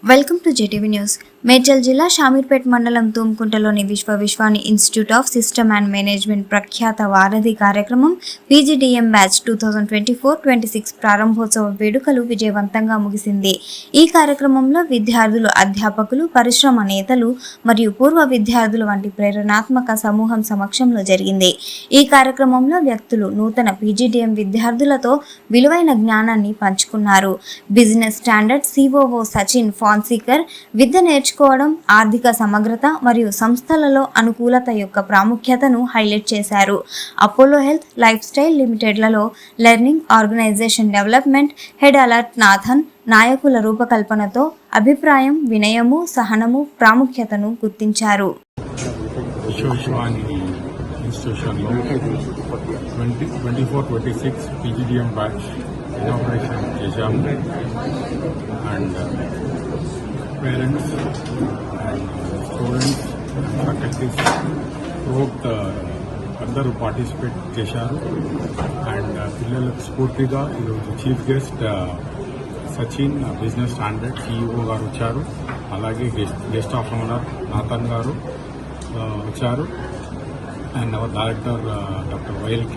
Welcome to JTV news. Medchal జిల్లా షామీర్పేట్ మండలం తూమ్కుంటలోని Vishwani institute of system and management ప్రఖ్యాత వారధి కార్యక్రమం పీజీడీఎం బ్యాచ్ 2024-26 ప్రారంభోత్సవ వేడుకలు విజయవంతంగా ముగిసింది. ఈ కార్యక్రమంలో విద్యార్థులు, అధ్యాపకులు, పరిశ్రమ నేతలు మరియు పూర్వ విద్యార్థులు వంటి ప్రేరణాత్మక సమూహం సమక్షంలో జరిగింది. ఈ కార్యక్రమంలో వ్యక్తులు నూతన పీజీడీఎం విద్యార్థులతో విలువైన జ్ఞానాన్ని పంచుకున్నారు. బిజినెస్ స్టాండర్డ్ సిఓఓ సచిన్ ఫాన్సీకర్ విద్య నేర్చుకోవడం, ఆర్థిక సమగ్రత మరియు సంస్థలలో అనుకూలత యొక్క ప్రాముఖ్యతను హైలైట్ చేశారు. అపోలో హెల్త్ లైఫ్ స్టైల్ లిమిటెడ్లలో లెర్నింగ్ ఆర్గనైజేషన్ డెవలప్మెంట్ హెడ్ అలర్ట్ నాథన్ నాయకుల రూపకల్పనతో అభిప్రాయం, వినయము, సహనము ప్రాముఖ్యతను గుర్తించారు. ఇన్స్టిట్యూషన్లో 24-26 పీజీడీఎం బ్యాచ్ ఇనాగరేషన్ చేశాము. And parents and students, faculties throughout అందరూ పార్టిసిపేట్ చేశారు. అండ్ పిల్లలకు స్ఫూర్తిగా ఈరోజు chief guest Sachin Business Standard CEO garu వచ్చారు. అలాగే గెస్ట్ ఆఫ్ ఆనర్ నాథన్ గారు వచ్చారు. and our director Dr. YLK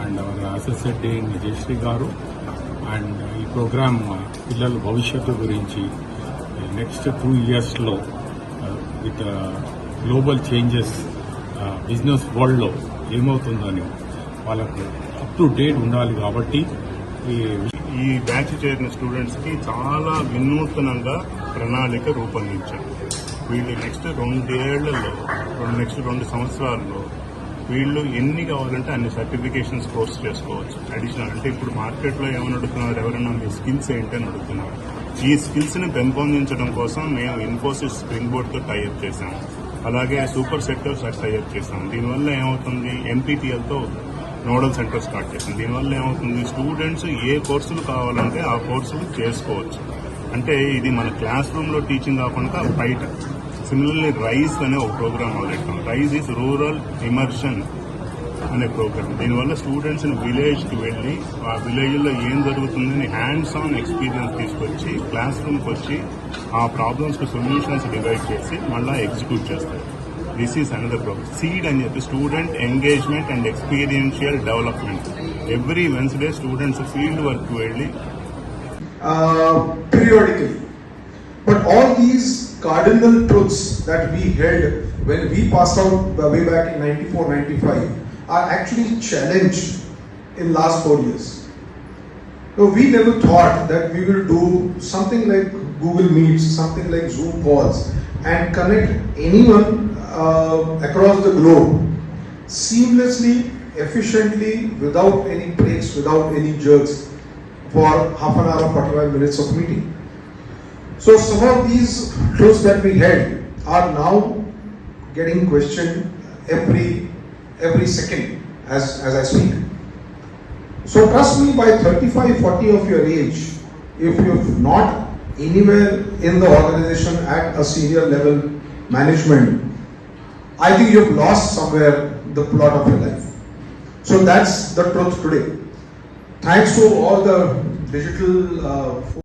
and our associate dean Jayashree garu. And ee program pillalu bhavishyattu gurinchi next 2 years lo with global changes business world lo ఏమవుతుందని వాళ్ళకు up to date ఉండాలి. కాబట్టి ఈ batch చేరిన students కి చాలా వినూత్నంగా ప్రణాళిక రూపొందించారు. వీళ్ళు నెక్స్ట్ 2 సంవత్సరాల్లో వీళ్ళు ఎన్ని కావాలంటే అన్ని సర్టిఫికేషన్స్ కోర్స్ చేసుకోవచ్చు. అడిషనల్ అంటే ఇప్పుడు మార్కెట్లో ఏమని అడుగుతున్నారు, ఎవరైనా మీ స్కిల్స్ ఏంటని అడుగుతున్నారు. ఈ స్కిల్స్ ని పెంపొందించడం కోసం మేము ఇన్ఫోసిస్ స్ప్రింగ్ బోర్డ్ తో టైఅప్ చేశాము. అలాగే సూపర్ సెక్టర్స్ టైఅప్ చేశాము. దీనివల్ల ఏమవుతుంది, ఎన్పీటీఎల్ తో నోడల్ సెంటర్ స్టార్ట్ చేశాం. దీనివల్ల ఏమవుతుంది, స్టూడెంట్స్ ఏ కోర్సులు కావాలంటే ఆ కోర్సులు చేసుకోవచ్చు. అంటే ఇది మన క్లాస్ రూమ్ లో టీచింగ్ కాకుండా బయట. సిమిలర్లీ రైజ్ అనే ఒక ప్రోగ్రామ్ మొదలెట్టాం. రైజ్ ఈజ్ రూరల్ ఇమర్షన్ అనే ప్రోగ్రామ్. దీనివల్ల స్టూడెంట్స్ విలేజ్ కి వెళ్లి ఆ విలేజ్ లో ఏం జరుగుతుందని హ్యాండ్స్ ఆన్ ఎక్స్పీరియన్స్ తీసుకొచ్చి క్లాస్ రూమ్కి వచ్చి ఆ ప్రాబ్లమ్స్ కి సొల్యూషన్స్ డివైడ్ చేసి మళ్ళీ ఎగ్జిక్యూట్ చేస్తారు. This is another program. Seed అని చెప్పి student engagement and experiential development. Every Wednesday students field work వెళ్ళి periodically. But all these cardinal truths that we held when we passed out way back in 94-95 are actually challenged in last 4 years. So we never thought that we will do something like Google Meets, something like Zoom calls and connect anyone across the globe seamlessly, efficiently, without any breaks, without any jerks, for half an hour, 45 minutes of meeting. So some of these truths that we had are now getting questioned every second as I speak. So trust me, by 35-40 of your age, if you're not anywhere in the organization at a senior level management, I think you've lost somewhere the plot of your life. So that's the truth today. Thanks to all the digital